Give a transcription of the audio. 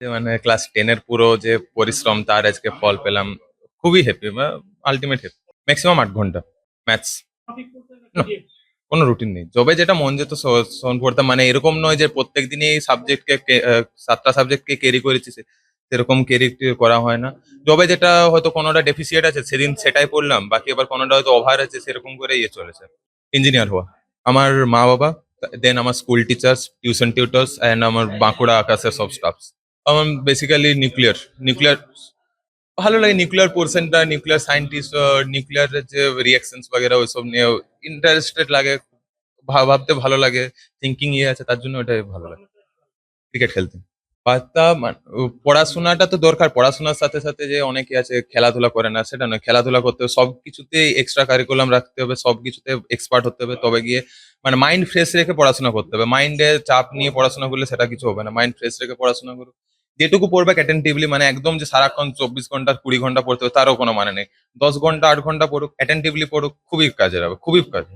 যে মানে ক্লাস 10 এর পুরো যে পরিশ্রম তার আজকে ফল পেলাম। খুবই হ্যাপি, আলটিমেট হ্যাপি। ম্যাক্সিমাম 8 ঘন্টা ম্যাথস। কোনো রুটিন নেই, যবে যেটা মন যেত তখন পড়তাম। মানে এরকম নয় যে প্রত্যেক দিনই এই সাবজেক্টকে 7টা সাবজেক্টকে ক্যারি করেছি, সেরকম ক্যারি করা হয় না। যবে যেটা হয়তো কোনোটা ডেফিসিয়েট আছে সেদিন সেটাই পড়লাম, বাকি এবার কোনোটা হয়তো ওভার আছে, সেরকম করে ইয়ে চলেছে। ইঞ্জিনিয়ার হওয়া। আমার মা বাবা, দেন আমার school teachers, tuition tutors and আমার বাঁকুড়া আকাশের সব স্টাফস। আমার বেসিক্যালি নিউক্লিয়ার নিউক্লিয়ার ভালো লাগে। নিউক্লিয়ার পোর্শনটা, নিউক্লিয়ার সায়েন্টিস্ট, নিউক্লিয়ারের যে রিয়াকশনস বাগেরা ওইসব নিয়ে ইন্টারেস্টেড লাগে। ভাবতে ভালো লাগে। থিঙ্কিং ইয়ে আছে, তার জন্য ওটাই ভালো লাগে। ক্রিকেট খেলতে বার্তা পড়াশোনাটা তো দরকার, পড়াশোনার সাথে সাথে যে অনেকে আছে খেলাধুলা করে না সেটা নয়, খেলাধুলা করতে হবে, সবকিছুতে এক্সট্রা কারিকুলাম রাখতে হবে, সবকিছুতে এক্সপার্ট হতে হবে, তবে গিয়ে মানে মাইন্ড ফ্রেশ রেখে পড়াশোনা করতে হবে। মাইন্ডে চাপ নিয়ে পড়াশোনা করলে সেটা কিছু হবে না, মাইন্ড ফ্রেশ রেখে পড়াশোনা করো। যেটুকু পড়বে অ্যাটেন্টিভলি, মানে একদম যে সারাক্ষণ 24 ঘন্টা 20 ঘন্টা পড়তে হবে তারও কোনো মানে নেই। 10 ঘন্টা 8 ঘন্টা পড়ুক, অ্যাটেন্টিভলি পড়ুক, খুবই কাজের হবে, খুবই কাজে।